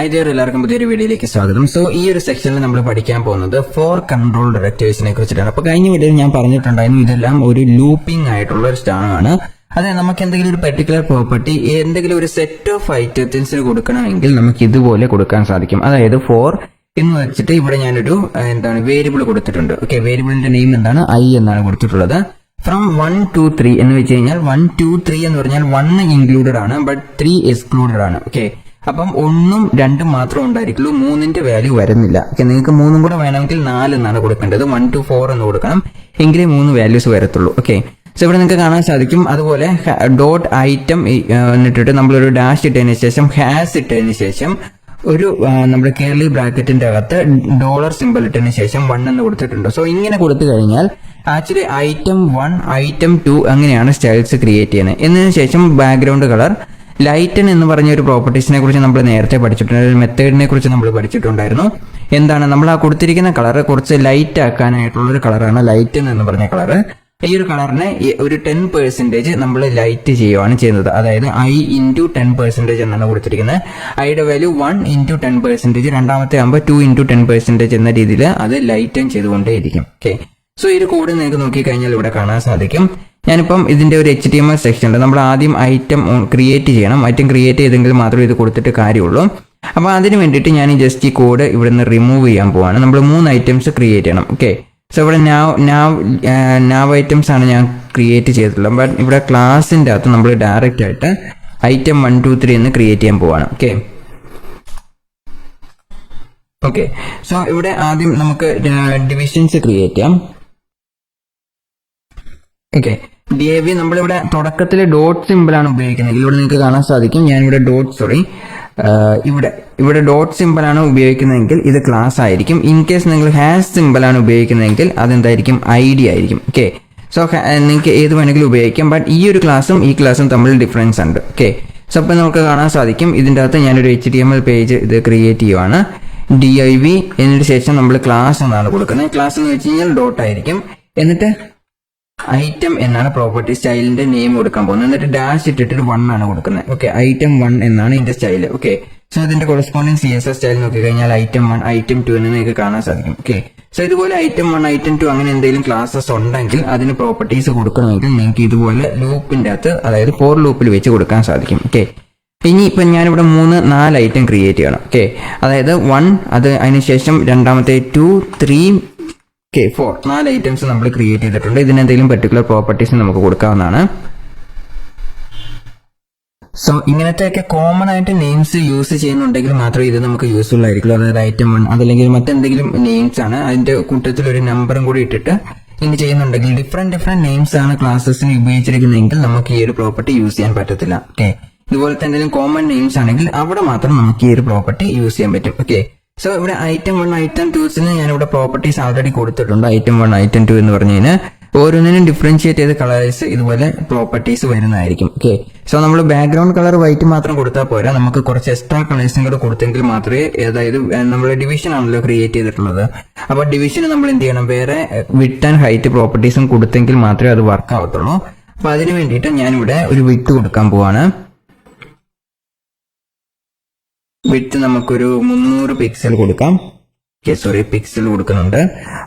Hi എല്ലാവർക്കും പുതിയൊരു വീഡിയോയിലേക്ക് സ്വാഗതം. സോ ഈ ഒരു സെക്ഷനിൽ നമ്മൾ പഠിക്കാൻ പോകുന്നത് ഫോർ കൺട്രോൾ ഡയറക്റ്റീവ്സിനെ കുറിച്ചിട്ടാണ്. അപ്പോൾ കഴിഞ്ഞ വീഡിയോയിൽ ഞാൻ പറഞ്ഞിട്ടുണ്ടായിരുന്നു ഇതെല്ലാം ഒരു ലൂപ്പിംഗ് ആയിട്ടുള്ള ഒരു സ്ഥാനമാണ്. അതെ, നമുക്ക് എന്തെങ്കിലും ഒരു പെർട്ടിക്കുലർ പ്രോപ്പർട്ടി എന്തെങ്കിലും ഒരു സെറ്റ് ഓഫ് ഐറ്റംസിന് കൊടുക്കണമെങ്കിൽ നമുക്ക് ഇതുപോലെ കൊടുക്കാൻ സാധിക്കും. അതായത് ഫോർ എന്ന് വെച്ചിട്ട് ഇവിടെ ഞാനൊരു വേരിയബിൾ കൊടുത്തിട്ടുണ്ട്. ഓക്കെ, വേരിയബിളിന്റെ നെയിം എന്താണ്? ഐ എന്നാണ് കൊടുത്തിട്ടുള്ളത്. ഫ്രം 1 to 3 എന്ന് വെച്ച് കഴിഞ്ഞാൽ 1 2 3 എന്ന് പറഞ്ഞാൽ 1 ഇൻക്ലൂഡഡ് ആണ്, ബട്ട് 3 എക്സ്ക്ലൂഡഡ് ആണ്. ഓക്കെ, അപ്പം 1ഉം 2ഉം മാത്രം ഉണ്ടായിരിക്കുള്ളൂ, 3ന്റെ വാല്യൂ വരുന്നില്ല. ഓക്കെ, നിങ്ങൾക്ക് 3ഉം കൂടെ വേണമെങ്കിൽ 4 എന്നാണ് കൊടുക്കേണ്ടത്. 1 to 4 എന്ന് കൊടുക്കണം, എങ്കിലേ 3 വാല്യൂസ് വരത്തുള്ളൂ. ഓക്കെ, സോ ഇവിടെ നിങ്ങൾക്ക് കാണാൻ സാധിക്കും. അതുപോലെ ഡോട്ട് ഐറ്റം എന്നിട്ടിട്ട് നമ്മളൊരു ഡാഷ് ഇട്ടതിന് ശേഷം ഹാസ് ഇട്ടതിന് ശേഷം ഒരു നമ്മുടെ കേർലി ബ്രാക്കറ്റിന്റെ അകത്ത് ഡോളർ സിമ്പിൾ ഇട്ടതിന് ശേഷം 1 എന്ന് കൊടുത്തിട്ടുണ്ട്. സോ ഇങ്ങനെ കൊടുത്തു കഴിഞ്ഞാൽ ആക്ച്വലി ഐറ്റം 1 ഐറ്റം 2 അങ്ങനെയാണ് സ്റ്റൈൽസ് ക്രിയേറ്റ് ചെയ്യുന്നത്. എന്നതിന് ശേഷം ബാക്ക്ഗ്രൗണ്ട് കളർ ലൈറ്റൻ എന്ന് പറഞ്ഞ ഒരു പ്രോപ്പർട്ടീസിനെ കുറിച്ച് നമ്മൾ നേരത്തെ പഠിച്ചിട്ടുണ്ട്. ഒരു മെത്തേഡിനെ കുറിച്ച് നമ്മൾ പഠിച്ചിട്ടുണ്ടായിരുന്നു. എന്താണ് നമ്മൾ ആ കൊടുത്തിരിക്കുന്ന കളർ കുറച്ച് ലൈറ്റ് ആക്കാനായിട്ടുള്ള ഒരു കളറാണ് ലൈറ്റൻ എന്ന് പറഞ്ഞ കളർ. ഈ ഒരു കളറിനെ ഒരു 10% നമ്മൾ ലൈറ്റ് ചെയ്യുകയാണ് ചെയ്യുന്നത്. അതായത് ഐ ഇൻറ്റു 10% എന്നാണ് കൊടുത്തിരിക്കുന്നത്. ഐയുടെ വാല്യൂ 1 ഇൻറ്റു 10%, രണ്ടാമത്തെ ആകുമ്പോൾ 2 ഇൻറ്റു 10% എന്ന രീതിയിൽ അത് ലൈറ്റൻ ചെയ്തുകൊണ്ടേയിരിക്കും. ഓക്കെ, സോ ഈ ഒരു കോഡ് നിങ്ങൾക്ക് നോക്കിക്കഴിഞ്ഞാൽ ഇവിടെ കാണാൻ സാധിക്കും. ഞാനിപ്പം ഇതിന്റെ ഒരു HTML സെക്ഷൻ ഉണ്ട്. നമ്മൾ ആദ്യം ഐറ്റം ക്രിയേറ്റ് ചെയ്യണം. ഐറ്റം ക്രിയേറ്റ് ചെയ്തെങ്കിൽ മാത്രമേ ഇത് കൊടുത്തിട്ട് കാര്യമുള്ളൂ. അപ്പോൾ അതിന് വേണ്ടിയിട്ട് ഞാൻ ജസ്റ്റ് ഈ കോഡ് ഇവിടെ നിന്ന് റിമൂവ് ചെയ്യാൻ പോവാണ്. നമ്മൾ 3 ഐറ്റംസ് ക്രിയേറ്റ് ചെയ്യണം. ഓക്കെ, സോ ഇവിടെ നാവ് ഐറ്റംസ് ആണ് ഞാൻ ക്രിയേറ്റ് ചെയ്തിട്ടുള്ളത്. ബട്ട് ഇവിടെ ക്ലാസിന്റെ അകത്ത് നമ്മൾ ഡയറക്റ്റ് ആയിട്ട് ഐറ്റം 1 2 3 എന്ന് ക്രിയേറ്റ് ചെയ്യാൻ പോവാണ്. ഓക്കെ, സോ ഇവിടെ ആദ്യം നമുക്ക് ഡിവിഷൻസ് ക്രിയേറ്റ് ചെയ്യാം. ഓക്കെ, DAV നമ്മളിവിടെ തുടക്കത്തിൽ ഡോട്ട് സിമ്പിൾ ആണ് ഉപയോഗിക്കുന്നത്. ഇവിടെ നിങ്ങൾക്ക് കാണാൻ സാധിക്കും. ഞാനിവിടെ ഇവിടെ ഡോട്ട് സിമ്പിൾ ആണ് ഉപയോഗിക്കുന്നതെങ്കിൽ ഇത് ക്ലാസ് ആയിരിക്കും. ഇൻ കേസ് നിങ്ങൾ ഹാഷ് സിമ്പിൾ ആണ് ഉപയോഗിക്കുന്നതെങ്കിൽ അതെന്തായിരിക്കും? ID ആയിരിക്കും. ഓക്കെ, സോ നിങ്ങൾക്ക് ഏത് വേണമെങ്കിലും ഉപയോഗിക്കാം. ബട്ട് ഈ ഒരു ക്ലാസ്സും ഈ ക്ലാസ്സും തമ്മിൽ ഡിഫറൻസ് ഉണ്ട്. ഓക്കെ, സോ അപ്പോൾ നമുക്ക് കാണാൻ സാധിക്കും. ഇതിൻ്റെ അകത്ത് ഞാനൊരു HTML പേജ് ഇത് ക്രിയേറ്റ് ചെയ്യുവാണ്. DIV എന്നതിന് ശേഷം നമ്മൾ ക്ലാസ് എന്നാണ് കൊടുക്കുന്നത്. ക്ലാസ് എന്ന് വെച്ച് കഴിഞ്ഞാൽ ഡോട്ട് ആയിരിക്കും. എന്നിട്ട് ഐറ്റം എന്നാണ് പ്രോപ്പർട്ടി സ്റ്റൈലിന്റെ നെയിം കൊടുക്കാൻ പോകുന്നത്. എന്നിട്ട് ഡാഷ് ഇട്ടിട്ട് 1 ആണ് കൊടുക്കുന്നത്. ഓക്കെ, ഐറ്റം 1 എന്നാണ് ഇതിന്റെ സ്റ്റൈൽ. ഓക്കെ, സോ ഇതിന്റെ കൊറസ്പോണ്ടിങ് CSS സ്റ്റൈൽ നോക്കിക്കഴിഞ്ഞാൽ ഐറ്റം 1 ഐറ്റം 2 എന്ന് നിങ്ങൾക്ക് കാണാൻ സാധിക്കും. ഓക്കെ, സോ ഇതുപോലെ ഐറ്റം 1 ഐറ്റം 2 അങ്ങനെ എന്തെങ്കിലും ക്ലാസ്സസ് ഉണ്ടെങ്കിൽ അതിന് പ്രോപ്പർട്ടീസ് കൊടുക്കണമെങ്കിൽ നിങ്ങൾക്ക് ഇതുപോലെ ലൂപ്പിന്റെ അകത്ത്, അതായത് ഫോർ ലൂപ്പിൽ വെച്ച് കൊടുക്കാൻ സാധിക്കും. ഓക്കെ, ഇനി ഇപ്പം ഞാനിവിടെ 4 ഐറ്റം ക്രിയേറ്റ് ചെയ്യണം. ഓക്കെ, അതായത് 1 അത് അതിനുശേഷം രണ്ടാമത്തെ 2 3 4 4 ഐറ്റംസ് നമ്മൾ ക്രിയേറ്റ് ചെയ്തിട്ടുണ്ട്. ഇതിനെന്തെങ്കിലും പെർട്ടിക്കുലർ പ്രോപ്പർട്ടീസ് നമുക്ക് കൊടുക്കാവുന്നതാണ്. സോ ഇങ്ങനത്തെയൊക്കെ കോമൺ ആയിട്ട് നെയിംസ് യൂസ് ചെയ്യുന്നുണ്ടെങ്കിൽ മാത്രമേ ഇത് നമുക്ക് യൂസ്ഫുൾ ആയിരിക്കുള്ളൂ. അതായത് ഐറ്റം 1 അതല്ലെങ്കിൽ മറ്റെന്തെങ്കിലും നെയിംസ് ആണ് അതിന്റെ കൂട്ടത്തിൽ ഒരു നമ്പറും കൂടി ഇട്ടിട്ട് ഇനി ചെയ്യുന്നുണ്ടെങ്കിൽ ഡിഫറെന്റ് നെയിംസ് ആണ് ക്ലാസ്സസിന് ഉപയോഗിച്ചിരിക്കുന്നതെങ്കിൽ നമുക്ക് ഈ ഒരു പ്രോപ്പർട്ടി യൂസ് ചെയ്യാൻ പറ്റത്തില്ല. ഓക്കെ, ഇതുപോലത്തെ എന്തെങ്കിലും കോമൺ നെയിംസ് ആണെങ്കിൽ അവിടെ മാത്രം നമുക്ക് ഈ ഒരു പ്രോപ്പർട്ടി യൂസ് ചെയ്യാൻ പറ്റും. ഓക്കെ, സോ ഇവിടെ ഐറ്റം 1 ഐറ്റം 2 ഞാനിവിടെ പ്രോപ്പർട്ടീസ് ആൾറെഡി കൊടുത്തിട്ടുണ്ട്. ഐറ്റം 1 ഐറ്റം 2 എന്ന് പറഞ്ഞു കഴിഞ്ഞാൽ ഓരോന്നിനും ഡിഫറൻഷിയേറ്റ് ചെയ്ത് കളേഴ്സ് ഇതുപോലെ പ്രോപ്പർട്ടീസ് വരുന്നതായിരിക്കും. ഓക്കെ, സോ നമ്മൾ ബാക്ക്ഗ്രൗണ്ട് കളർ വൈറ്റ് മാത്രം കൊടുത്താൽ പോരാ, നമുക്ക് കുറച്ച് എക്സ്ട്രാ കളേഴ്സും കൂടെ കൊടുത്തെങ്കിൽ മാത്രമേ, അതായത് നമ്മുടെ ഡിവിഷൻ ആണല്ലോ ക്രിയേറ്റ് ചെയ്തിട്ടുള്ളത്. അപ്പോൾ ഡിവിഷന് നമ്മൾ എന്ത് ചെയ്യണം? വേറെ വിഡ്ത്ത് ആൻഡ് ഹൈറ്റ് പ്രോപ്പർട്ടീസും കൊടുത്തെങ്കിൽ മാത്രമേ അത് വർക്ക് ആവത്തുള്ളൂ. അപ്പൊ അതിന് വേണ്ടിയിട്ട് ഞാനിവിടെ ഒരു വിഡ്ത്ത് കൊടുക്കാൻ പോവാണ്. വിഡ്ത്ത് നമുക്കൊരു 300 പിക്സൽ കൊടുക്കാം. പിക്സൽ കൊടുക്കുന്നുണ്ട്.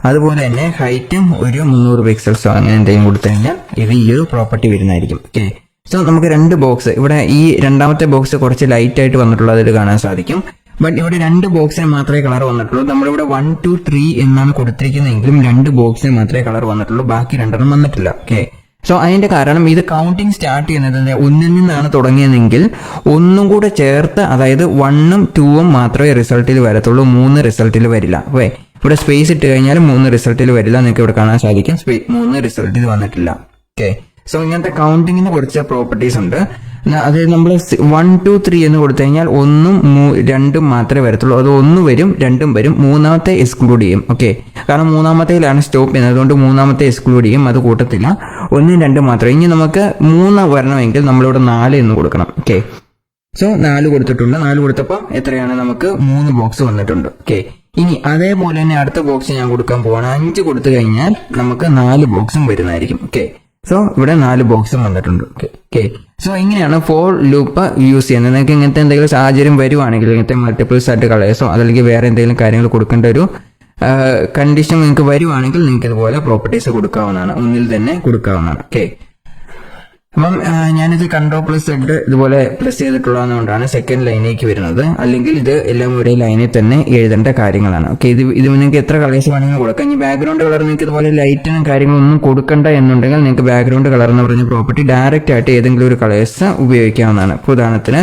അതുപോലെ തന്നെ ഹൈറ്റും ഒരു 300 പിക്സൽസോ അങ്ങനെ എന്തെങ്കിലും കൊടുത്തു കഴിഞ്ഞാൽ ഇത് ഈ ഒരു പ്രോപ്പർട്ടി വരുന്നതായിരിക്കും. ഓക്കെ, സോ നമുക്ക് 2 ബോക്സ്, ഇവിടെ ഈ രണ്ടാമത്തെ ബോക്സ് കുറച്ച് ലൈറ്റ് ആയിട്ട് വന്നിട്ടുള്ളത് അതിൽ കാണാൻ സാധിക്കും. ബട്ട് ഇവിടെ 2 ബോക്സിന് മാത്രമേ കളർ വന്നിട്ടുള്ളൂ. നമ്മളിവിടെ 1 2 3 എന്നാണ് കൊടുത്തിരിക്കുന്നതെങ്കിലും 2 ബോക്സിന് മാത്രമേ കളർ വന്നിട്ടുള്ളൂ, ബാക്കി 2 വന്നിട്ടില്ല. ഓക്കെ, സോ അതിന്റെ കാരണം ഇത് കൗണ്ടിങ് സ്റ്റാർട്ട് ചെയ്യുന്നത് 1 നിന്നാണ് തുടങ്ങിയതെങ്കിൽ 1 കൂടെ ചേർത്ത്, അതായത് 1ഉം 2ഉം മാത്രമേ റിസൾട്ടിൽ വരത്തുള്ളൂ, 3 റിസൾട്ടിൽ വരില്ല. ഓക്കെ, ഇവിടെ സ്പേസ് ഇട്ട് കഴിഞ്ഞാൽ 3 റിസൾട്ടിൽ വരില്ല. നിങ്ങൾക്ക് ഇവിടെ കാണാൻ സാധിക്കും 3 റിസൾട്ടിൽ വന്നിട്ടില്ല. ഓക്കെ, സോ ഇങ്ങനത്തെ കൗണ്ടിങ്ങിന് കുറച്ച് പ്രോപ്പർട്ടീസ് ഉണ്ട്. അത് നമ്മൾ 1 2 3 എന്ന് കൊടുത്തു കഴിഞ്ഞാൽ 1ഉം 2ഉം മാത്രമേ വരത്തുള്ളൂ. അത് 1 വരും 2ഉം വരും, മൂന്നാമത്തെ എക്സ്ക്ലൂഡ് ചെയ്യും. ഓക്കെ, കാരണം മൂന്നാമത്തേലാണ് സ്റ്റോപ്പ് ചെയ്യുന്നത്, അതുകൊണ്ട് മൂന്നാമത്തെ എക്സ്ക്ലൂഡ് ചെയ്യും, അത് കൂട്ടത്തില്ല. 1ഉം 2ഉം മാത്രം. ഇനി നമുക്ക് 3 വരണമെങ്കിൽ നമ്മളിവിടെ 4 എന്ന് കൊടുക്കണം. ഓക്കെ, സോ 4 കൊടുത്തിട്ടുണ്ട്. 4 കൊടുത്തപ്പോൾ എത്രയാണ്? നമുക്ക് 3 ബോക്സ് വന്നിട്ടുണ്ട്. ഓക്കെ, ഇനി അതേപോലെ തന്നെ അടുത്ത ബോക്സ് ഞാൻ കൊടുക്കാൻ പോവാണ്. 5 കൊടുത്തു കഴിഞ്ഞാൽ നമുക്ക് 4 ബോക്സും വരുന്നതായിരിക്കും. ഓക്കെ, സോ ഇവിടെ 4 ബോക്സും വന്നിട്ടുണ്ട്. ഓക്കെ, സോ ഇങ്ങനെയാണ് ഫോർ ലൂപ്പ് യൂസ് ചെയ്യുന്നത്. നിങ്ങൾക്ക് ഇങ്ങനത്തെ എന്തെങ്കിലും സാഹചര്യം വരുവാണെങ്കിൽ, ഇങ്ങനത്തെ മൾട്ടിപ്പിൾസ് ആയിട്ട് കളേഴ്സോ അതല്ലെങ്കിൽ വേറെ എന്തെങ്കിലും കാര്യങ്ങൾ കൊടുക്കേണ്ട ഒരു കണ്ടീഷൻ നിങ്ങൾക്ക് വരുവാണെങ്കിൽ നിങ്ങൾക്ക് ഇതുപോലെ പ്രോപ്പർട്ടീസ് കൊടുക്കാവുന്നതാണ്, ഒന്നിൽ തന്നെ കൊടുക്കാവുന്നതാണ്. ഓക്കെ, അപ്പം ഞാനിത് Ctrl+Z ഇതുപോലെ പ്ലസ് ചെയ്തിട്ടുള്ളതുകൊണ്ടാണ് സെക്കൻഡ് ലൈനിലേക്ക് വരുന്നത്. അല്ലെങ്കിൽ ഇത് എല്ലാം ഒരേ ലൈനിൽ തന്നെ എഴുതേണ്ട കാര്യങ്ങളാണ്. ഓക്കെ, ഇത് നിങ്ങൾക്ക് എത്ര കളേഴ്സ് വേണമെങ്കിലും കൊടുക്കാം. ഇനി ബാക്ക്ഗ്രൗണ്ട് കളർ നിങ്ങൾക്ക് ഇതുപോലെ ലൈറ്റിനും കാര്യങ്ങളൊന്നും കൊടുക്കണ്ട എന്നുണ്ടെങ്കിൽ നിങ്ങൾക്ക് ബാക്ക്ഗ്രൗണ്ട് കളർ എന്ന് പറഞ്ഞ പ്രോപ്പർട്ടി ഡയറക്റ്റ് ആയിട്ട് ഏതെങ്കിലും ഒരു കളേഴ്സ് ഉപയോഗിക്കാവുന്നതാണ്. ഉദാഹരണത്തിന്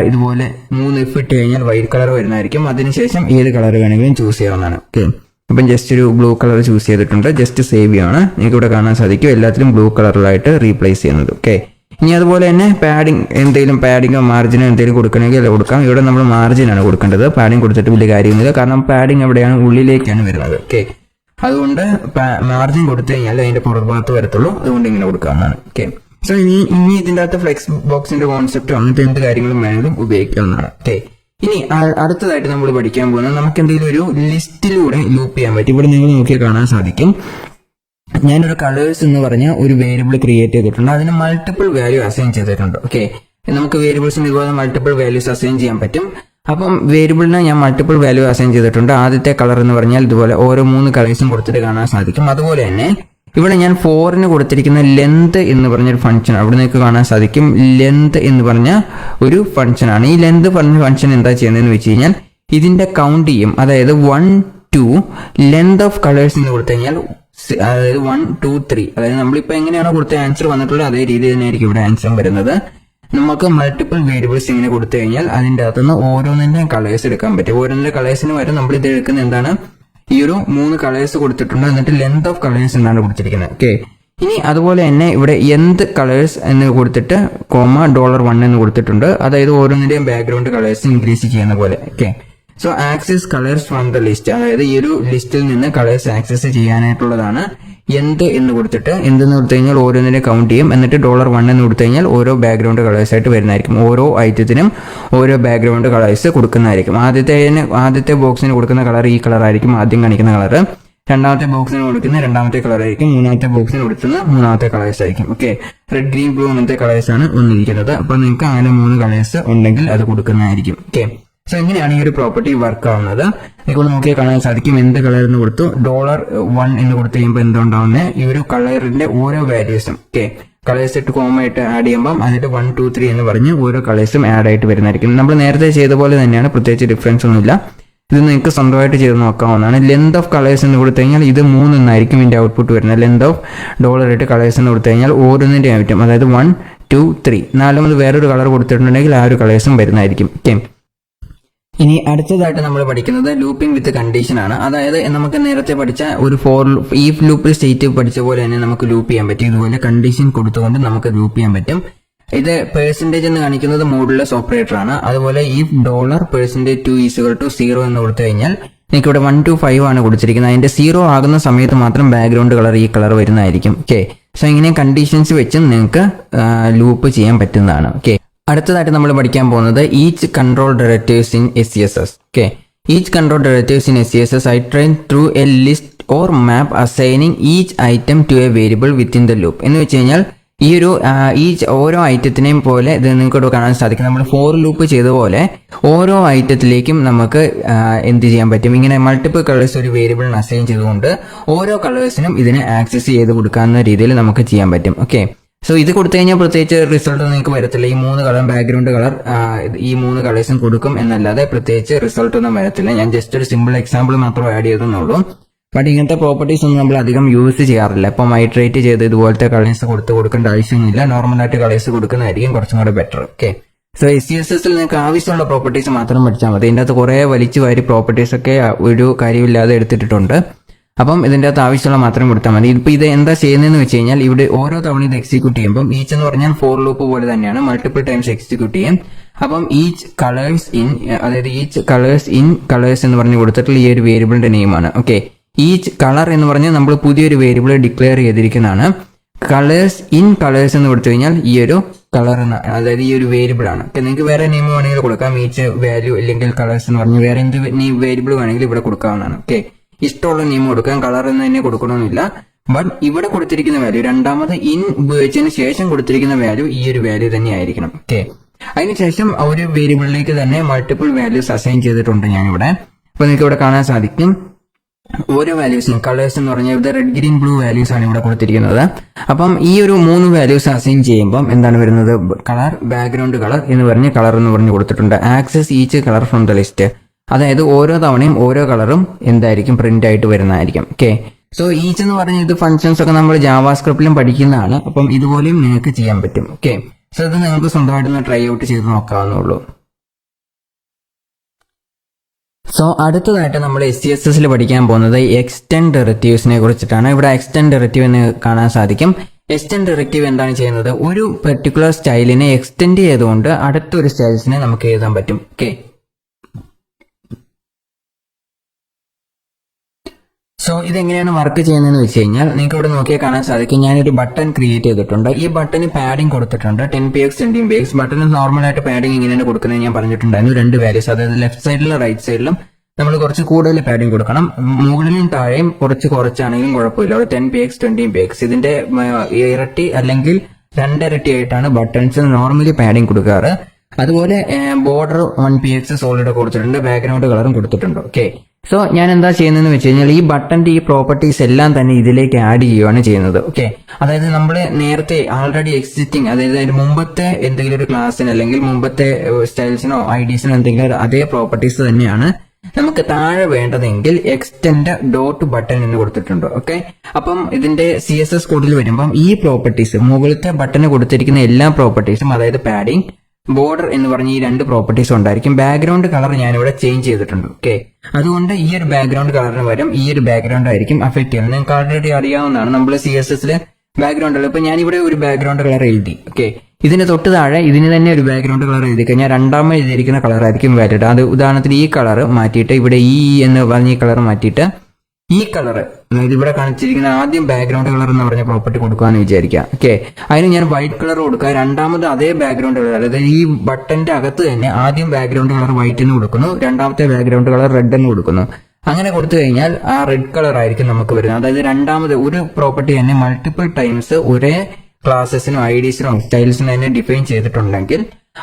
ഇതുപോലെ 3 F ഇട്ട് കഴിഞ്ഞാൽ വൈറ്റ് കളർ വരുന്നതായിരിക്കും. അതിനുശേഷം ഏത് കളർ വേണമെങ്കിലും ചൂസ് ചെയ്യാവുന്നതാണ്. ഓക്കെ, അപ്പം ജസ്റ്റ് ഒരു ബ്ലൂ കളർ ചൂസ് ചെയ്തിട്ടുണ്ട്. ജസ്റ്റ് സേവ് ചെയ്യാണ്. നിങ്ങൾക്ക് ഇവിടെ കാണാൻ സാധിക്കും എല്ലാത്തിലും ബ്ലൂ കളറിലായിട്ട് റീപ്ലേസ് ചെയ്യുന്നത്. ഓക്കെ, ഇനി അതുപോലെ തന്നെ എന്തെങ്കിലും പാഡിങ്ങോ മാർജിനോ എന്തെങ്കിലും കൊടുക്കണമെങ്കിൽ അത് കൊടുക്കാം. ഇവിടെ നമ്മൾ മാർജിനാണ് കൊടുക്കേണ്ടത്. പാഡിങ് കൊടുത്തിട്ട് വലിയ കാര്യമൊന്നുമില്ല, കാരണം പാഡിങ് എവിടെയാണ്, ഉള്ളിലേക്കാണ് വരുന്നത്. ഓക്കെ, അതുകൊണ്ട് മാർജിൻ കൊടുത്തു കഴിഞ്ഞാൽ അതിന്റെ പുറഭാഗത്ത് വരത്തുള്ളൂ. അതുകൊണ്ട് ഇങ്ങനെ കൊടുക്കാവുന്നതാണ്. ഓക്കെ, സോ ഇനി ഇതിന്റെ അകത്ത് ഫ്ലെക്സ് ബോക്സിന്റെ കോൺസെപ്റ്റോ അങ്ങനത്തെ എന്ത് കാര്യങ്ങളും വേണമെങ്കിലും ഉപയോഗിക്കാവുന്നതാണ്. ഓക്കെ, ഇനി അടുത്തതായിട്ട് നമ്മൾ പഠിക്കാൻ പോകുന്നത് നമുക്ക് എന്തെങ്കിലും ഒരു ലിസ്റ്റിലൂടെ ലൂപ്പ് ചെയ്യാൻ പറ്റും. ഇവിടെ നിങ്ങൾ നോക്കിയാൽ കാണാൻ സാധിക്കും ഞാനൊരു കളേഴ്സ് എന്ന് പറഞ്ഞ ഒരു വേരിയബിൾ ക്രിയേറ്റ് ചെയ്തിട്ടുണ്ട്. അതിന് മൾട്ടിപ്പിൾ വാല്യൂ അസൈൻ ചെയ്തിട്ടുണ്ട്. ഓക്കെ, നമുക്ക് വേരിയബിൾസിന് ഇതുപോലെ മൾട്ടിപ്പിൾ വാല്യൂസ് അസൈൻ ചെയ്യാൻ പറ്റും. അപ്പം വേരിയബിളിന് ഞാൻ മൾട്ടിപ്പിൾ വാല്യൂ അസൈൻ ചെയ്തിട്ടുണ്ട്. ആദ്യത്തെ കളർ എന്ന് പറഞ്ഞാൽ ഇതുപോലെ ഓരോ 3 കളേഴ്സും കൊടുത്തിട്ട് കാണാൻ സാധിക്കും. അതുപോലെ തന്നെ ഇവിടെ ഞാൻ 4ന് കൊടുത്തിരിക്കുന്ന ലെന്ത് എന്ന് പറഞ്ഞൊരു ഫംഗ്ഷൻ അവിടെ നിങ്ങൾക്ക് കാണാൻ സാധിക്കും. ലെന്ത് എന്ന് പറഞ്ഞ ഒരു ഫംഗ്ഷൻ ആണ്. ഈ ലെന്ത് പറഞ്ഞ ഫംഗ്ഷൻ എന്താ ചെയ്യുന്നതെന്ന് വെച്ച് കഴിഞ്ഞാൽ ഇതിന്റെ കൗണ്ട് ചെയ്യും. അതായത് 1 2 ലെന്ത് ഓഫ് കളേഴ്സ് എന്ന് കൊടുത്തു കഴിഞ്ഞാൽ അതായത് 1 2 3 അതായത് നമ്മളിപ്പോ എങ്ങനെയാണോ കൊടുത്ത ആൻസർ വന്നിട്ടുള്ളത് അതേ രീതി തന്നെയായിരിക്കും ഇവിടെ ആൻസർ വരുന്നത്. നമുക്ക് മൾട്ടിപ്പിൾ വേരിയബിൾസ് ഇങ്ങനെ കൊടുത്തു കഴിഞ്ഞാൽ അതിന്റെ അകത്തുനിന്ന് ഓരോന്നിന്റെ കളേഴ്സ് എടുക്കാൻ പറ്റും. ഓരോന്നിന്റെ കളേഴ്സിന് വരെ നമ്മൾ ഇത് എടുക്കുന്നത് എന്താണ്, ഈ ഒരു 3 കളേഴ്സ് കൊടുത്തിട്ടുണ്ട്. എന്നിട്ട് ലെന്ത് ഓഫ് കളേഴ്സ് എന്നാണ് കൊടുത്തിരിക്കുന്നത്. ഓക്കെ, ഇനി അതുപോലെ തന്നെ ഇവിടെ എന്ത് കളേഴ്സ് എന്ന് കൊടുത്തിട്ട് $1 എന്ന് കൊടുത്തിട്ടുണ്ട്. അതായത് ഓരോന്നിന്റെയും ബാക്ക്ഗ്രൗണ്ട് കളേഴ്സ് ഇൻക്രീസ് ചെയ്യുന്ന പോലെ. Okay, so access colours from the list, അതായത് ഈ ഒരു ലിസ്റ്റിൽ നിന്ന് കളേഴ്സ് ആക്സസ് ചെയ്യാനായിട്ടുള്ളതാണ് എന്ത് എന്ന് കൊടുത്തിട്ട്. എന്തെന്ന് കൊടുത്തു കഴിഞ്ഞാൽ ഓരോന്നിനെ കൗണ്ട് ചെയ്യും. എന്നിട്ട് $1 എന്ന് കൊടുത്തു കഴിഞ്ഞാൽ ഓരോ ബാക്ക്ഗ്രൗണ്ട് കളേഴ്സ് ആയിട്ട് വരുന്നതായിരിക്കും. ഓരോ ഐറ്റത്തിനും ഓരോ ബാക്ക്ഗ്രൗണ്ട് കളേഴ്സ് കൊടുക്കുന്നതായിരിക്കും. ആദ്യത്തെ ബോക്സിന് കൊടുക്കുന്ന കളർ ഈ കളർ ആയിരിക്കും, ആദ്യം കാണിക്കുന്ന കളർ. രണ്ടാമത്തെ ബോക്സിന് കൊടുക്കുന്ന രണ്ടാമത്തെ കളർ ആയിരിക്കും. മൂന്നാമത്തെ ബോക്സിന് കൊടുക്കുന്ന മൂന്നാമത്തെ കളേഴ്സ് ആയിരിക്കും. ഓക്കെ, റെഡ് ഗ്രീൻ ബ്ലൂ അങ്ങനത്തെ കളേഴ്സ് ആണ് വന്നിരിക്കുന്നത്. അപ്പൊ നിങ്ങൾക്ക് അങ്ങനെ 3 കളേഴ്സ് ഉണ്ടെങ്കിൽ അത് കൊടുക്കുന്നതായിരിക്കും. ഓക്കെ, സോ ഇങ്ങനെയാണ് ഈ ഒരു പ്രോപ്പർട്ടി വർക്ക് ആവുന്നത്. നിങ്ങൾക്ക് നോക്കിയാൽ കാണാൻ സാധിക്കും എന്ത് കളർ എന്ന് കൊടുത്തു $1 എന്ന് കൊടുത്തു കഴിയുമ്പോൾ എന്തുണ്ടാവുന്നത്, ഈ ഒരു കളറിന്റെ ഓരോ വാല്യൂസും ഓക്കെ കളേഴ്സ് ഇട്ട് കോമായിട്ട് ആഡ് ചെയ്യുമ്പോൾ അതിന്റെ 1 2 3 എന്ന് പറഞ്ഞ് ഓരോ കളേഴ്സും ആഡ് ആയിട്ട് വരുന്നതായിരിക്കും. നമ്മൾ നേരത്തെ ചെയ്ത പോലെ തന്നെയാണ്, പ്രത്യേകിച്ച് ഡിഫറൻസ് ഒന്നുമില്ല. ഇത് നിങ്ങൾക്ക് സ്വന്തമായിട്ട് ചെയ്ത് നോക്കാവുന്നതാണ്. ലെന്ത് ഓഫ് കളേഴ്സ് എന്ന് കൊടുത്തു കഴിഞ്ഞാൽ ഇത് 3 എന്നായിരിക്കും ഇതിന്റെ ഔട്ട്പുട്ട് വരുന്നത്. ലെന്ത് ഓഫ് $8 കളേഴ്സ് എന്ന് കൊടുത്തു കഴിഞ്ഞാൽ ഓരോന്നിന്റെ ഐറ്റം അതായത് 1 2 3 നാലാമത് വേറൊരു കളർ കൊടുത്തിട്ടുണ്ടെങ്കിൽ ആ ഒരു കളേഴ്സും വരുന്നതായിരിക്കും. ഓക്കെ, ഇനി അടുത്തതായിട്ട് നമ്മൾ പഠിക്കുന്നത് ലൂപ്പിംഗ് വിത്ത് കണ്ടീഷൻ ആണ്. അതായത് നമുക്ക് നേരത്തെ പഠിച്ച ഒരു ഈഫ് ലൂപ്പ് സ്റ്റേറ്റ് പഠിച്ച പോലെ തന്നെ നമുക്ക് ലൂപ്പ് ചെയ്യാൻ പറ്റും. ഇതുപോലെ കണ്ടീഷൻ കൊടുത്തുകൊണ്ട് നമുക്ക് ലൂപ്പ് ചെയ്യാൻ പറ്റും. ഇത് പെർസെന്റേജ് എന്ന് കാണിക്കുന്നത് മോഡുലസ് ഓപ്പറേറ്റർ ആണ്. അതുപോലെ if $2 = 0 എന്ന് കൊടുത്തു കഴിഞ്ഞാൽ നിങ്ങൾക്ക് ഇവിടെ 1 to 5 ആണ് കൊടുത്തിരിക്കുന്നത്. അതിന്റെ 0 ആകുന്ന സമയത്ത് മാത്രം ബാക്ക്ഗ്രൗണ്ട് കളർ ഈ കളർ വരുന്നതായിരിക്കും. ഓക്കെ, സോ ഇങ്ങനെ കണ്ടീഷൻസ് വെച്ചും നിങ്ങൾക്ക് ലൂപ്പ് ചെയ്യാൻ പറ്റുന്നതാണ്. ഓക്കെ, അടുത്തതായിട്ട് നമ്മൾ പഠിക്കാൻ പോകുന്നത് each control directives in SCSS. Okay, each control directives in SCSS I train through a list or map assigning each item to a variable within the loop. എന്ന് വെച്ച് കഴിഞ്ഞാൽ ഈ ഒരു ഓരോ ഐറ്റത്തിനെയും പോലെ ഇത് നിങ്ങൾക്ക് കാണാൻ സാധിക്കും. നമ്മൾ ഫോർ ലൂപ്പ് ചെയ്ത പോലെ ഓരോ ഐറ്റത്തിലേക്കും നമുക്ക് എന്ത് ചെയ്യാൻ പറ്റും, ഇങ്ങനെ മൾട്ടിപ്പിൾ കളേഴ്സ് ഒരു വേരിയബിളിന് അസൈൻ ചെയ്തുകൊണ്ട് ഓരോ കളേഴ്സിനും ഇതിനെ ആക്സസ് ചെയ്ത് കൊടുക്കാവുന്ന രീതിയിൽ നമുക്ക് ചെയ്യാൻ പറ്റും. ഓക്കെ, സോ ഇത് കൊടുത്തു കഴിഞ്ഞാൽ പ്രത്യേകിച്ച് റിസൾട്ട് നിങ്ങൾക്ക് വരത്തില്ല. ഈ 3 കളർ ബാക്ക്ഗ്രൗണ്ട് കളർ ഈ 3 കളേഴ്സും കൊടുക്കും എന്നല്ലാതെ പ്രത്യേകിച്ച് റിസൾട്ട് ഒന്നും വരത്തില്ല. ഞാൻ ജസ്റ്റ് ഒരു സിമ്പിൾ എക്സാമ്പിൾ മാത്രം ആഡ് ചെയ്തെന്നുള്ളൂ. ബട്ട് ഇങ്ങനത്തെ പ്രോപ്പർട്ടീസ് ഒന്നും നമ്മൾ അധികം യൂസ് ചെയ്യാറില്ല. ഇപ്പം ഐട്രേറ്റ് ചെയ്ത് ഇതുപോലത്തെ കളേഴ്സ് കൊടുക്കേണ്ട ആവശ്യമൊന്നുമില്ല. നോർമലായിട്ട് കളേഴ്സ് കൊടുക്കുന്നതായിരിക്കും കുറച്ചും കൂടെ ബെറ്റർ. ഓക്കെ, സോ SCSSൽ നിങ്ങൾക്ക് ആവശ്യമുള്ള പ്രോപ്പർട്ടീസ് മാത്രം പഠിച്ചാൽ മതി. ഇതിൻ്റെ അകത്ത് കുറേ വലിച്ചു വാരി പ്രോപ്പർട്ടീസ് ഒക്കെ ഒരു കാര്യമില്ലാതെ എടുത്തിട്ടുണ്ട്. അപ്പം ഇതിൻ്റെ അകത്ത് ആവശ്യമുള്ള മാത്രം കൊടുത്താൽ മതി. ഇപ്പം ഇത് എന്താ ചെയ്യുന്നതെന്ന് വെച്ച് കഴിഞ്ഞാൽ ഇവിടെ ഓരോ തവണ ഇത് എക്സിക്യൂട്ട് ചെയ്യുമ്പോൾ ഈച്ച് എന്ന് പറഞ്ഞാൽ ഫോർ ലൂപ്പ് പോലെ തന്നെയാണ്, മൾട്ടിപ്പിൾ ടൈംസ് എക്സിക്യൂട്ട് ചെയ്യും. അപ്പം ഈച്ച് കളേഴ്സ് ഇൻ, അതായത് ഈച്ച് കളേഴ്സ് ഇൻ കളേഴ്സ് എന്ന് പറഞ്ഞ് കൊടുത്തിട്ടുള്ള ഈ ഒരു വേരിയബിളിന്റെ നെയിമാണ്. ഓക്കെ, ഈച്ച് കളർ എന്ന് പറഞ്ഞാൽ നമ്മൾ പുതിയൊരു വേരിയബിൾ ഡിക്ലെയർ ചെയ്തിരിക്കുന്നതാണ്. കളേഴ്സ് ഇൻ കളേഴ്സ് എന്ന് കൊടുത്തു കഴിഞ്ഞാൽ ഈ ഒരു കളർ അതായത് ഈ ഒരു വേരിയബിൾ ആണ്. നിങ്ങൾക്ക് വേറെ നെയിം വേണമെങ്കിൽ കൊടുക്കാം, ഈച്ച് വാല്യൂ അല്ലെങ്കിൽ കളേഴ്സ് എന്ന് പറഞ്ഞ് വേറെ എന്ത് വേരിയബിൾ വേണമെങ്കിൽ ഇവിടെ കൊടുക്കാവുന്നതാണ്. ഓക്കെ, ഇഷ്ടമുള്ള നെയിം കൊടുക്കാം, കളർ എന്ന് തന്നെ കൊടുക്കണമെന്നില്ല. ബട്ട് ഇവിടെ കൊടുത്തിരിക്കുന്ന വാല്യൂ രണ്ടാമത് ഇൻ ഉപയോഗിച്ചതിന് ശേഷം കൊടുത്തിരിക്കുന്ന വാല്യൂ ഈ ഒരു വാല്യൂ തന്നെ ആയിരിക്കണം. ഓക്കെ, അതിനുശേഷം ഒരു വേരിയബിളിലേക്ക് തന്നെ മൾട്ടിപ്പിൾ വാല്യൂസ് അസൈൻ ചെയ്തിട്ടുണ്ട് ഞാനിവിടെ. അപ്പൊ നിങ്ങൾക്ക് ഇവിടെ കാണാൻ സാധിക്കും ഓരോ വാല്യൂസിനും കളേഴ്സ് എന്ന് പറഞ്ഞാൽ ഇവിടെ റെഡ് ഗ്രീൻ ബ്ലൂ വാല്യൂസ് ആണ് ഇവിടെ കൊടുത്തിരിക്കുന്നത്. അപ്പം ഈ ഒരു 3 വാല്യൂസ് അസൈൻ ചെയ്യുമ്പോൾ എന്താണ് വരുന്നത്, കളർ, ബാക്ക്ഗ്രൗണ്ട് കളർ എന്ന് പറഞ്ഞ് കളർ എന്ന് പറഞ്ഞ് കൊടുത്തിട്ടുണ്ട്. Access each colour from the list, അതായത് ഓരോ തവണയും ഓരോ കളറും എന്തായിരിക്കും പ്രിന്റ് ആയിട്ട് വരുന്നതായിരിക്കും. ഓക്കെ, സോ ഈച്ച് എന്ന് പറഞ്ഞ ഇത് ഫംഗ്ഷൻസ് ഒക്കെ നമ്മൾ ജാവാസ്ക്രിപ്റ്റിലും പഠിക്കുന്നതാണ്. അപ്പം ഇതുപോലെയും നിങ്ങൾക്ക് ചെയ്യാൻ പറ്റും. ഓക്കെ, സോ ഇത് നിങ്ങൾക്ക് സ്വന്തമായിട്ടൊന്ന് ട്രൈ ഔട്ട് ചെയ്ത് നോക്കാവുന്നുള്ളൂ. സോ അടുത്തതായിട്ട് നമ്മൾ SCSS പഠിക്കാൻ പോകുന്നത് എക്സ്റ്റെൻഡ് ഡെറിവേറ്റീവ്സിനെ കുറിച്ചിട്ടാണ്. ഇവിടെ എക്സ്റ്റെൻഡ് ഡെറിവേറ്റീവ് എന്ന് കാണാൻ സാധിക്കും. എക്സ്റ്റെൻഡ് ഡെറിവേറ്റീവ് എന്താണ് ചെയ്യുന്നത്, ഒരു പെർട്ടിക്കുലർ സ്റ്റൈലിനെ എക്സ്റ്റെൻഡ് ചെയ്തുകൊണ്ട് അടുത്തൊരു സ്റ്റൈൽസിനെ നമുക്ക് എഴുതാൻ പറ്റും. ഓക്കെ, സോ ഇതെങ്ങനെയാണ് വർക്ക് ചെയ്യുന്നതെന്ന് വെച്ച് കഴിഞ്ഞാൽ നിങ്ങൾക്ക് ഇവിടെ നോക്കിയാൽ കാണാൻ സാധിക്കും. ഞാനൊരു ബട്ടൺ ക്രിയേറ്റ് ചെയ്തിട്ടുണ്ട്. ഈ ബട്ടന് പാഡിംഗ് കൊടുത്തിട്ടുണ്ട് 10px 20px. ബട്ടന് നോർമലായിട്ട് പാഡിംഗ് എങ്ങനെയാണ് കൊടുക്കുന്നത് ഞാൻ പറഞ്ഞിട്ടുണ്ടായിരുന്നു. 2 വാല്യൂസ്, അതായത് ലെഫ്റ്റ് സൈഡിലും റൈറ്റ് സൈഡിലും നമ്മൾ കുറച്ച് കൂടുതൽ പാഡിംഗ് കൊടുക്കണം. മുകളിലും താഴെയും കുറച്ചാണെങ്കിലും കുഴപ്പമില്ല. അവിടെ 10px 20px ഇതിന്റെ ഇരട്ടി അല്ലെങ്കിൽ 2 ഇരട്ടി ആയിട്ടാണ് ബട്ടൺസ് നോർമലി പാഡിംഗ് കൊടുക്കാറ്. അതുപോലെ ബോർഡർ 1px സോളിഡ് കൊടുത്തിട്ടുണ്ട്, ബാക്ക്ഗ്രൗണ്ട് കളറും കൊടുത്തിട്ടുണ്ട്. ഓക്കെ, സോ ഞാൻ എന്താ ചെയ്യുന്നതെന്ന് വെച്ച് കഴിഞ്ഞാൽ ഈ ബട്ടന്റെ ഈ പ്രോപ്പർട്ടീസ് എല്ലാം തന്നെ ഇതിലേക്ക് ആഡ് ചെയ്യുകയാണ് ചെയ്യുന്നത്. ഓക്കെ, അതായത് നമ്മൾ നേരത്തെ ആൾറെഡി എക്സിസ്റ്റിംഗ്, അതായത് മുമ്പത്തെ എന്തെങ്കിലും ഒരു ക്ലാസ്സിന് അല്ലെങ്കിൽ മുമ്പത്തെ സ്റ്റൈൽസിനോ ഐഡീസിനോ എന്തെങ്കിലും അതേ പ്രോപ്പർട്ടീസ് തന്നെയാണ് നമുക്ക് താഴെ വേണ്ടതെങ്കിൽ എക്സ്റ്റെൻഡ് ഡോട്ട് ബട്ടൺ എന്ന് കൊടുത്തിട്ടുണ്ട്. ഓക്കെ, അപ്പം ഇതിന്റെ CSS കോഡിൽ വരുമ്പം ഈ പ്രോപ്പർട്ടീസ് മുകളിലത്തെ ബട്ടന് കൊടുത്തിരിക്കുന്ന എല്ലാ പ്രോപ്പർട്ടീസും, അതായത് പാഡിംഗ്, ബോർഡർ എന്ന് പറഞ്ഞ ഈ 2 പ്രോപ്പർട്ടീസ് ഉണ്ടായിരിക്കും. ബാക്ക്ഗ്രൗണ്ട് കളർ ഞാനിവിടെ ചേഞ്ച് ചെയ്തിട്ടുണ്ട്. ഓക്കെ, അതുകൊണ്ട് ഈ ഒരു ബാക്ക്ഗ്രൗണ്ട് കളറിന് വരും ഈ ഒരു ബാക്ക്ഗ്രൗണ്ട് ആയിരിക്കും അഫക്ട് ചെയ്യുന്നത്. നിങ്ങൾക്ക് ആൾറെഡി അറിയാവുന്നതാണ്, നമ്മൾ CSS ബാക്ക്ഗ്രൗണ്ട് ഇപ്പൊ ഞാനിവിടെ ഒരു ബാക്ക്ഗ്രൗണ്ട് കളർ എഴുതി. ഓക്കെ, ഇതിന് തൊട്ട് താഴെ ഇതിന് തന്നെ ഒരു ബാക്ക്ഗ്രൗണ്ട് കളർ എഴുതി കഴിഞ്ഞാൽ രണ്ടാമത് എഴുതിയിരിക്കുന്ന കളർ ആയിരിക്കും വാലിഡ്. അത് ഉദാഹരണത്തിന് ഈ കളർ മാറ്റിയിട്ട് ഇവിടെ ഈ എന്ന് പറഞ്ഞ ഈ കളർ മാറ്റിയിട്ട് ഈ കളർ, അതായത് ഇവിടെ കാണിച്ചിരിക്കുന്ന ആദ്യം ബാക്ക്ഗ്രൗണ്ട് കളർ എന്ന് പറഞ്ഞ പ്രോപ്പർട്ടി കൊടുക്കാന്ന് വിചാരിക്കാം. ഓക്കെ, അതിന് ഞാൻ വൈറ്റ് കളർ കൊടുക്കുക, രണ്ടാമത് അതേ ബാക്ക്ഗ്രൗണ്ട് കളർ, അതായത് ഈ ബട്ടന്റെ അകത്ത് തന്നെ ആദ്യം ബാക്ക്ഗ്രൗണ്ട് കളർ വൈറ്റ് എന്ന് കൊടുക്കുന്നു, രണ്ടാമത്തെ ബാക്ക്ഗ്രൗണ്ട് കളർ റെഡ് എന്ന് കൊടുക്കുന്നു. അങ്ങനെ കൊടുത്തു കഴിഞ്ഞാൽ ആ റെഡ് കളർ ആയിരിക്കും നമുക്ക് വരുന്നത്. അതായത് രണ്ടാമത് ഒരു പ്രോപ്പർട്ടി തന്നെ മൾട്ടിപ്പിൾ ടൈംസ് ഒരേ ക്ലാസസിനോ ഐഡീസിനോ സ്റ്റൈൽസിനോ തന്നെ ഡിഫൈൻ ചെയ്തിട്ടുണ്ടെങ്കിൽ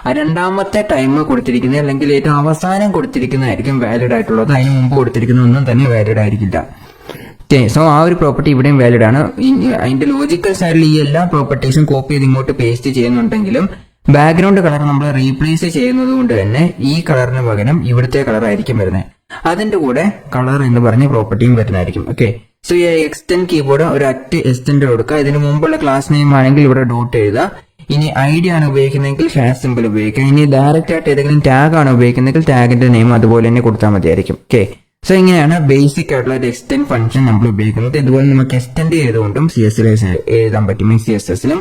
ആ രണ്ടാമത്തെ ടൈം കൊടുത്തിരിക്കുന്നത് അല്ലെങ്കിൽ ഏറ്റവും അവസാനം കൊടുത്തിരിക്കുന്നതായിരിക്കും വാലിഡ് ആയിട്ടുള്ളത്. അതിന് മുമ്പ് കൊടുത്തിരിക്കുന്ന ഒന്നും തന്നെ വാലിഡ് ആയിരിക്കില്ല. ഓക്കെ, സോ ആ ഒരു പ്രോപ്പർട്ടി ഇവിടെയും വാലിഡ് ആണ്. അതിന്റെ ലോജിക്കൽ സൈഡിൽ ഈ എല്ലാ പ്രോപ്പർട്ടീസും കോപ്പി ചെയ്ത് ഇങ്ങോട്ട് പേസ്റ്റ് ചെയ്യുന്നുണ്ടെങ്കിലും ബാക്ക്ഗ്രൗണ്ട് കളർ നമ്മൾ റീപ്ലേസ് ചെയ്യുന്നത് കൊണ്ട് തന്നെ ഈ കളറിന് പകരം ഇവിടുത്തെ കളർ ആയിരിക്കും വരുന്നത്. അതിന്റെ കൂടെ കളർ എന്ന് പറഞ്ഞ പ്രോപ്പർട്ടിയും വരുന്നതായിരിക്കും. ഓക്കെ, സോ ഈ എക്സ്റ്റെൻഡ് കീബോർഡ് ഒരു എക്സ്റ്റെൻഡ് കൊടുക്കുക. ഇതിന് മുമ്പുള്ള ക്ലാസ് നെയിം ആണെങ്കിൽ ഇവിടെ ഡോട്ട് എഴുതുക. ഇനി ഐഡി ആണ് ഉപയോഗിക്കുന്നതെങ്കിൽ ഹാഷ് സിമ്പിൾ ഉപയോഗിക്കുക. ഇനി ഡയറക്റ്റ് ആയിട്ട് ഏതെങ്കിലും ടാഗ് ആണ് ഉപയോഗിക്കുന്നതെങ്കിൽ ടാഗിന്റെ നെയിം അതുപോലെ തന്നെ കൊടുത്താൽ മതിയായിരിക്കും. ഓക്കെ, സോ ഇങ്ങനെയാണ് ബേസിക് ആയിട്ടുള്ള ഒരു എക്സ്റ്റെൻഡ് ഫംഗ്ഷൻ നമ്മൾ ഉപയോഗിക്കുന്നത്. ഇതുപോലെ നമുക്ക് എക്സ്റ്റെൻഡ് ചെയ്തുകൊണ്ടും CSS എഴുതാൻ പറ്റും. ഈ CSSലും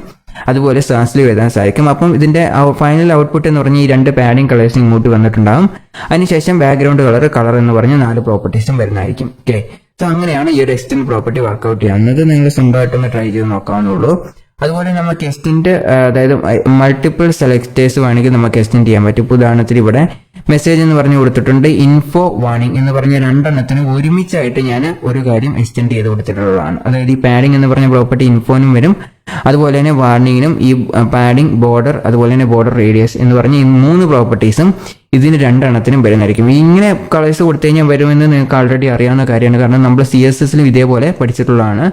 അതുപോലെ സാസിലും എഴുതാൻ സാധിക്കും. അപ്പം ഇതിന്റെ ഫൈനൽ ഔട്ട്പുട്ട് എന്ന് പറഞ്ഞ ഈ 2 പാഡിംഗ് കളേഴ്സ് ഇങ്ങോട്ട് വന്നിട്ടുണ്ടാകും. അതിനുശേഷം ബാക്ക്ഗ്രൗണ്ട് കളർ എന്ന് പറഞ്ഞ 4 പ്രോപ്പർട്ടീസും വരുന്നതായിരിക്കും. ഓക്കെ, സോ അങ്ങനെയാണ് ഈ ഒരു എക്സ്റ്റെൻഡ് പ്രോപ്പർട്ടി വർക്ക്ഔട്ട് ചെയ്യുന്നത്. നിങ്ങൾ സ്വന്തമായിട്ടൊന്ന് ട്രൈ ചെയ്ത് നോക്കാവുന്നുള്ളൂ. അതുപോലെ നമുക്ക് എക്സ്റ്റെൻഡ്, അതായത് മൾട്ടിപ്പിൾ സെലക്ടേഴ്സ് വേണമെങ്കിൽ നമുക്ക് എക്സ്റ്റെൻഡ് ചെയ്യാൻ പറ്റും. ഇപ്പോൾ ഉദാഹരണത്തിന് ഇവിടെ മെസ്സേജ് എന്ന് പറഞ്ഞു കൊടുത്തിട്ടുണ്ട്, ഇൻഫോ വാണിംഗ് എന്ന് പറഞ്ഞ 2 എണ്ണത്തിന് ഒരുമിച്ചായിട്ട് ഞാൻ ഒരു കാര്യം എക്സ്റ്റെൻഡ് ചെയ്ത് കൊടുത്തിട്ടുള്ളതാണ്. അതായത് ഈ പാഡിംഗ് എന്ന് പറഞ്ഞ പ്രോപ്പർട്ടി ഇൻഫോനും വരും, അതുപോലെ തന്നെ വാർണിങ്ങിനും ഈ പാഡിംഗ്, ബോർഡർ, അതുപോലെ തന്നെ ബോർഡർ റേഡിയസ് എന്ന് പറഞ്ഞ ഈ 3 പ്രോപ്പർട്ടീസും ഇതിന് 2 എണ്ണത്തിനും വരുന്നതായിരിക്കും. ഇങ്ങനെ കളേഴ്സ് കൊടുത്തു കഴിഞ്ഞാൽ വരുമെന്ന് നിങ്ങൾക്ക് ആൾറെഡി അറിയാവുന്ന കാര്യമാണ്. കാരണം നമ്മൾ CSSലും ഇതേപോലെ പഠിച്ചിട്ടുള്ളതാണ്.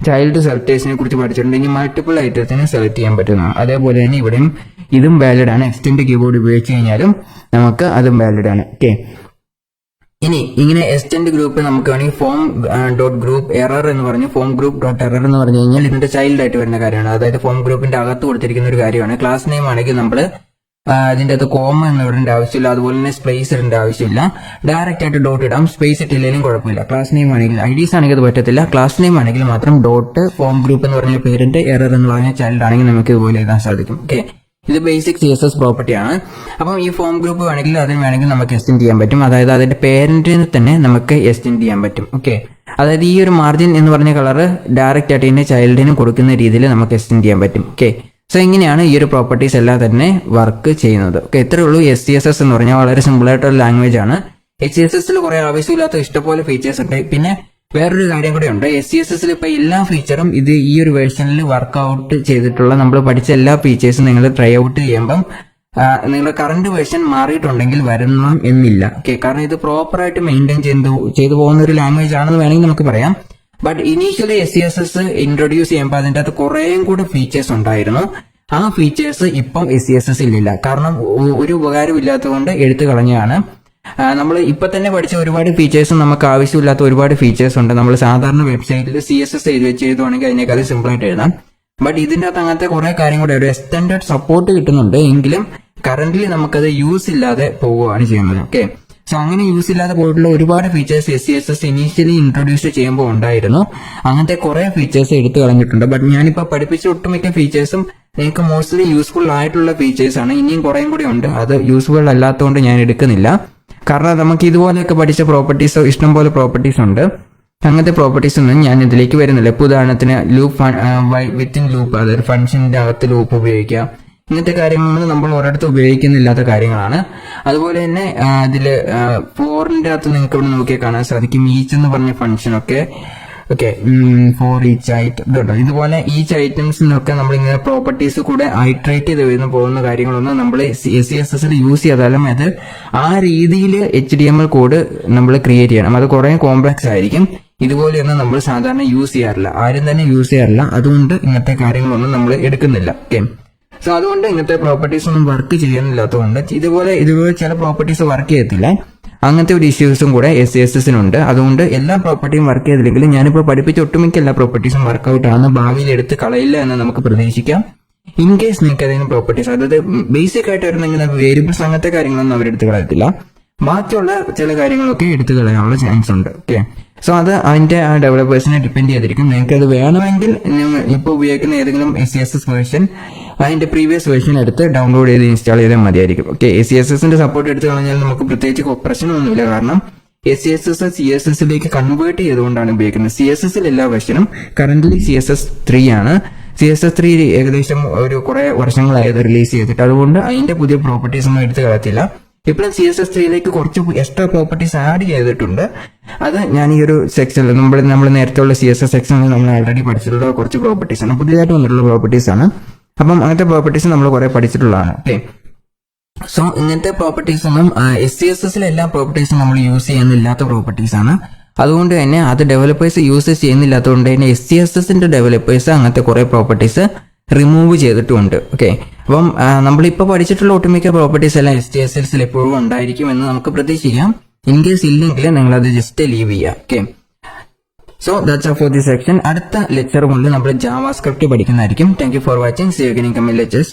ചൈൽഡ് സെലക്ടേഴ്സിനെ കുറിച്ച് പഠിച്ചിട്ടുണ്ടെങ്കിൽ മൾട്ടിപ്പിൾ ഐറ്റത്തിനെ സെലക്ട് ചെയ്യാൻ പറ്റുന്നതാണ്. അതേപോലെ തന്നെ ഇവിടെയും ഇതും വാലിഡ് ആണ്. എക്സ്റ്റെൻഡ് കീബോർഡ് ഉപയോഗിച്ച് കഴിഞ്ഞാലും നമുക്ക് അതും വാലിഡ് ആണ്. ഓക്കെ, ഇനി ഇങ്ങനെ എക്സ്റ്റെൻഡ് ഗ്രൂപ്പ് നമുക്ക് വേണമെങ്കിൽ ഫോം ഡോട്ട് ഗ്രൂപ്പ് എറർ എന്ന് പറഞ്ഞ് ഫോം ഗ്രൂപ്പ് ഡോട്ട് എറർ എന്ന് പറഞ്ഞു കഴിഞ്ഞാൽ ഇതിന്റെ ചൈൽഡ് ആയിട്ട് വരുന്ന കാര്യമാണ്. അതായത് ഫോം ഗ്രൂപ്പിന്റെ അകത്ത് കൊടുത്തിരിക്കുന്ന ഒരു കാര്യമാണ്. ക്ലാസ് നെയിം ആണെങ്കിൽ നമ്മൾ അതിന്റെ അകത്ത് കോമ എന്ന് ഇടേണ്ട ആവശ്യമില്ല, അതുപോലെ തന്നെ സ്പേസ് ഇടേണ്ട ആവശ്യമില്ല. ഡയറക്റ്റ് ആയിട്ട് ഡോട്ട് ഇടാം, സ്പേസ് ഇട്ടില്ലെങ്കിലും കുഴപ്പമില്ല. ക്ലാസ് നെയിം ആണെങ്കിൽ, ഐഡീസ് ആണെങ്കിൽ അത് പറ്റത്തില്ല. ക്ലാസ് നെയിം ആണെങ്കിൽ മാത്രം ഡോട്ട് ഫോം ഗ്രൂപ്പ് എന്ന് പറഞ്ഞ പേരിന്റെ എറർ എന്ന് പറഞ്ഞ ചൈൽഡ് ആണെങ്കിൽ നമുക്ക് ഇതുപോലെ എഴുതാൻ സാധിക്കും. ഓക്കെ, ഇത് ബേസിക് CSS പ്രോപ്പർട്ടിയാണ്. അപ്പം ഈ ഫോം ഗ്രൂപ്പ് വേണമെങ്കിൽ അതിന് വേണമെങ്കിൽ നമുക്ക് എക്സ്റ്റെൻഡ് ചെയ്യാൻ പറ്റും. അതായത് അതിന്റെ പേരന്റിന് തന്നെ നമുക്ക് എക്സ്റ്റെൻഡ് ചെയ്യാൻ പറ്റും. ഓക്കെ, അതായത് ഈ ഒരു മാർജിൻ എന്ന് പറഞ്ഞ കളർ ഡയറക്റ്റ് ആയിട്ട് ഇതിന്റെ ചൈൽഡിന് കൊടുക്കുന്ന രീതിയിൽ നമുക്ക് എക്സ്റ്റെൻഡ് ചെയ്യാൻ പറ്റും. ഓക്കെ, സോ ഇങ്ങനെയാണ് ഈ ഒരു പ്രോപ്പർട്ടീസ് എല്ലാം തന്നെ വർക്ക് ചെയ്യുന്നത്. ഓക്കെ, ഇത്രയേ ഉള്ളൂ. SCSS എന്ന് പറഞ്ഞാൽ വളരെ സിമ്പിൾ ആയിട്ടുള്ള ലാംഗ്വേജ് ആണ്. HCSSൽ കുറെ ആവശ്യമില്ലാത്ത ഇഷ്ടംപോലെ ഫീച്ചേഴ്സ് ഉണ്ട്. പിന്നെ വേറൊരു കാര്യം കൂടെ ഉണ്ട്. SCSS ഇപ്പൊ എല്ലാ ഫീച്ചറും ഇത് ഈ ഒരു വേർഷനിൽ വർക്ക്ഔട്ട് ചെയ്തിട്ടുള്ള നമ്മൾ പഠിച്ച എല്ലാ ഫീച്ചേഴ്സും നിങ്ങൾ ട്രൈ ഔട്ട് ചെയ്യുമ്പം നിങ്ങളുടെ കറന്റ് വേർഷൻ മാറിയിട്ടുണ്ടെങ്കിൽ വരണം എന്നില്ല. ഓക്കെ, കാരണം ഇത് പ്രോപ്പറായിട്ട് മെയിൻറ്റെയിൻ ചെയ്തു പോകുന്ന ഒരു ലാംഗ്വേജ് ആണെന്ന് വേണമെങ്കിൽ നമുക്ക് പറയാം. ബട്ട് ഇനീഷ്യലി SCSS ഇൻട്രൊഡ്യൂസ് ചെയ്യുമ്പോൾ അതിൻ്റെ അകത്ത് കുറേയും കൂടെ ഫീച്ചേഴ്സ് ഉണ്ടായിരുന്നു. ആ ഫീച്ചേഴ്സ് ഇപ്പം SCSS ഇല്ല. കാരണം ഒരു ഉപകാരം ഇല്ലാത്തതുകൊണ്ട് എടുത്തു കളഞ്ഞാണ്. നമ്മൾ ഇപ്പൊ തന്നെ പഠിച്ച ഒരുപാട് ഫീച്ചേഴ്സ് നമുക്ക് ആവശ്യമില്ലാത്ത ഒരുപാട് ഫീച്ചേഴ്സ് ഉണ്ട്. നമ്മൾ സാധാരണ വെബ്സൈറ്റിൽ CSS ചെയ്തുവാണെങ്കിൽ അതിനേക്കാൾ സിമ്പിൾ ആയിട്ട് എഴുതാം. ബട്ട് ഇതിന്റെ അകത്ത് അങ്ങനത്തെ കുറെ കാര്യം കൂടെ ഒരു എക്സ്റ്റൻഡഡ് സപ്പോർട്ട് കിട്ടുന്നുണ്ട്. എങ്കിലും കറന്റ്ലി നമുക്കത് യൂസ് ഇല്ലാതെ പോവുകയാണ് ചെയ്യുന്നത്. ഓക്കെ, സോ അങ്ങനെ യൂസ് ഇല്ലാതെ പോയിട്ടുള്ള ഒരുപാട് ഫീച്ചേഴ്സ് SCSS ഇനീഷ്യലി ഇൻട്രൊഡ്യൂസ് ചെയ്യുമ്പോൾ ഉണ്ടായിരുന്നു. അങ്ങനത്തെ കുറെ ഫീച്ചേഴ്സ് എടുത്തു കളഞ്ഞിട്ടുണ്ട്. ബട്ട് ഞാനിപ്പോ പഠിപ്പിച്ച ഒട്ടുമിക്ക ഫീച്ചേഴ്സും നിങ്ങൾക്ക് മോസ്റ്റ്ലി യൂസ്ഫുൾ ആയിട്ടുള്ള ഫീച്ചേഴ്സ് ആണ്. ഇനിയും കുറേയും കൂടി ഉണ്ട്, അത് യൂസ്ഫുൾ അല്ലാത്തതുകൊണ്ട് ഞാൻ എടുക്കുന്നില്ല. കാരണം നമുക്ക് ഇതുപോലെയൊക്കെ പഠിച്ച പ്രോപ്പർട്ടീസ് ഇഷ്ടംപോലെ പ്രോപ്പർട്ടീസ് ഉണ്ട്. അങ്ങനത്തെ പ്രോപ്പർട്ടീസ് ഒന്നും ഞാൻ ഇതിലേക്ക് വരുന്നില്ല. ഇപ്പോൾ ഉദാഹരണത്തിന് ലൂപ്പ് വിത്തിൻ ലൂപ്പ്, അതായത് ഫംഗ്ഷന്റെ അകത്ത് ലൂപ്പ് ഉപയോഗിക്കാം. ഇങ്ങനത്തെ കാര്യങ്ങളൊന്നും നമ്മൾ ഒരിടത്ത് ഉപയോഗിക്കുന്നില്ലാത്ത കാര്യങ്ങളാണ്. അതുപോലെ തന്നെ ഇതില് ഫോറിന്റെ അകത്ത് നിങ്ങൾക്ക് ഇവിടെ നോക്കിയാൽ കാണാൻ സാധിക്കും ഈച്ച് എന്ന് പറഞ്ഞ ഫംഗ്ഷൻ ഒക്കെ. ഓക്കെ, ഫോർ ഈച്ച് ഐറ്റം ഇതുണ്ടോ. ഇതുപോലെ ഈച്ച് ഐറ്റംസിനൊക്കെ നമ്മൾ ഇങ്ങനെ പ്രോപ്പർട്ടീസ് കൂടെ ഐട്രേറ്റ് ചെയ്ത് വരുന്ന പോകുന്ന കാര്യങ്ങളൊന്നും നമ്മൾ SCSS യൂസ് ചെയ്താലും അത് ആ രീതിയിൽ HTML കോഡ് നമ്മൾ ക്രിയേറ്റ് ചെയ്യണം. അത് കുറെ കോംപ്ലക്സ് ആയിരിക്കും. ഇതുപോലെയൊന്നും നമ്മൾ സാധാരണ യൂസ് ചെയ്യാറില്ല, ആരും തന്നെ യൂസ് ചെയ്യാറില്ല. അതുകൊണ്ട് ഇങ്ങനത്തെ കാര്യങ്ങളൊന്നും നമ്മൾ എടുക്കുന്നില്ല. ഓക്കെ, സോ അതുകൊണ്ട് ഇങ്ങനത്തെ പ്രോപ്പർട്ടീസ് ഒന്നും വർക്ക് ചെയ്യുന്നില്ലാത്തതുകൊണ്ട് ഇതുപോലെ ചില പ്രോപ്പർട്ടീസ് വർക്ക് ചെയ്യത്തില്ല. അങ്ങനത്തെ ഒരു ഇഷ്യൂസും കൂടെ SCSS-നുണ്ട്. അതുകൊണ്ട് എല്ലാ പ്രോപ്പർട്ടിയും വർക്ക് ചെയ്തില്ലെങ്കിലും ഞാനിപ്പോൾ പഠിപ്പിച്ച ഒട്ടുമിക്ക എല്ലാ പ്രോപ്പർട്ടീസും വർക്ക്ഔട്ട് ആണ്. ഭാവിയിൽ എടുത്ത് കളയില്ല എന്ന് നമുക്ക് പ്രതീക്ഷിക്കാം. ഇൻ കേസ് നിങ്ങൾക്ക് ഏതെങ്കിലും പ്രോപ്പർട്ടീസ്, അതായത് ബേസിക് ആയിട്ട് വരുന്ന ഇങ്ങനെ വേരിയബിൾസ് അങ്ങനത്തെ കാര്യങ്ങളൊന്നും അവരെടുത്ത് കളയത്തില്ല. ബാക്കിയുള്ള ചില കാര്യങ്ങളൊക്കെ എടുത്തു കളയാനുള്ള ചാൻസ് ഉണ്ട്. ഓക്കെ, സോ അത് അതിന്റെ ഡെവലപ്പേഴ്സിനെ ഡിപ്പെൻഡ് ചെയ്തിരിക്കും. നിങ്ങൾക്ക് അത് വേണമെങ്കിൽ ഇപ്പോൾ ഉപയോഗിക്കുന്ന ഏതെങ്കിലും SCSS വേർഷൻ അതിന്റെ പ്രീവിയസ് വേർഷൻ എടുത്ത് ഡൗൺലോഡ് ചെയ്ത് ഇൻസ്റ്റാൾ ചെയ്താൽ മതിയായിരിക്കും. ഓക്കെ, SCSS-ന്റെ സപ്പോർട്ട് എടുത്തു കളഞ്ഞാൽ നമുക്ക് പ്രത്യേകിച്ച് പ്രശ്നമൊന്നുമില്ല. കാരണം SCSS CSS-ലേക്ക് കൺവേർട്ട് ചെയ്തുകൊണ്ടാണ് ഉപയോഗിക്കുന്നത്. CSS-ൽ എല്ലാ വേർഷനും കറന്റ്ലി CSS 3 ആണ്. CSS 3 ഏകദേശം ഒരു കുറെ വർഷങ്ങളായത് റിലീസ് ചെയ്തിട്ട്, അതുകൊണ്ട് അതിന്റെ പുതിയ പ്രോപ്പർട്ടീസ് ഒന്നും എടുത്തു കളയത്തില്ല. ഇപ്പോഴും CSS 3-ലേക്ക് കുറച്ച് എക്സ്ട്രാ പ്രോപ്പർട്ടീസ് ആഡ് ചെയ്തിട്ടുണ്ട്. അത് ഞാൻ ഈ ഒരു സെക്ഷനിൽ നമ്മൾ നേരത്തെ ഉള്ള CSS സെക്ഷനിൽ നമ്മൾ ഓൾറെഡി പഠിച്ചിട്ടുള്ള കുറച്ച് പ്രോപ്പർട്ടീസ് ആണ്, പുതിയതായിട്ട് വന്നിട്ടുള്ള പ്രോപ്പർട്ടീസ് ആണ്. അപ്പം അങ്ങനത്തെ പ്രോപ്പർട്ടീസ് നമ്മൾ കുറെ പഠിച്ചിട്ടുള്ളതാണ്. ഓക്കെ, സോ ഇങ്ങനത്തെ പ്രോപ്പർട്ടീസ് ഒന്നും SCSS-ലെ എല്ലാ പ്രോപ്പർട്ടീസും നമ്മൾ യൂസ് ചെയ്യുന്നില്ലാത്ത പ്രോപ്പർട്ടീസ് ആണ്. അതുകൊണ്ട് തന്നെ അത് ഡെവലപ്പേഴ്സ് യൂസ് ചെയ്യുന്നില്ലാത്തതുകൊണ്ട് തന്നെ SCSS-ന്റെ ഡെവലപ്പേഴ്സ് അങ്ങനത്തെ കുറെ പ്രോപ്പർട്ടീസ് റിമൂവ് ചെയ്തിട്ടുമുണ്ട്. ഓക്കെ, അപ്പം നമ്മളിപ്പോൾ പഠിച്ചിട്ടുള്ള ഒട്ടുമിക്ക പ്രോപ്പർട്ടീസ് എല്ലാം SCSS-ൽ എപ്പോഴും ഉണ്ടായിരിക്കും എന്ന് നമുക്ക് പ്രതീക്ഷിക്കാം. ഇൻ കേസ് ഇല്ലെങ്കിൽ നിങ്ങൾ അത് ജസ്റ്റ് ലീവ് ചെയ്യുക. Okay, so that's all for this section. അടുത്ത ലെക്ചർ കൊണ്ട് നമ്മൾ ജാവാസ്ക്രിപ്റ്റ് പഠിക്കുന്നതായിരിക്കും. Thank you for watching. See you again in coming lectures.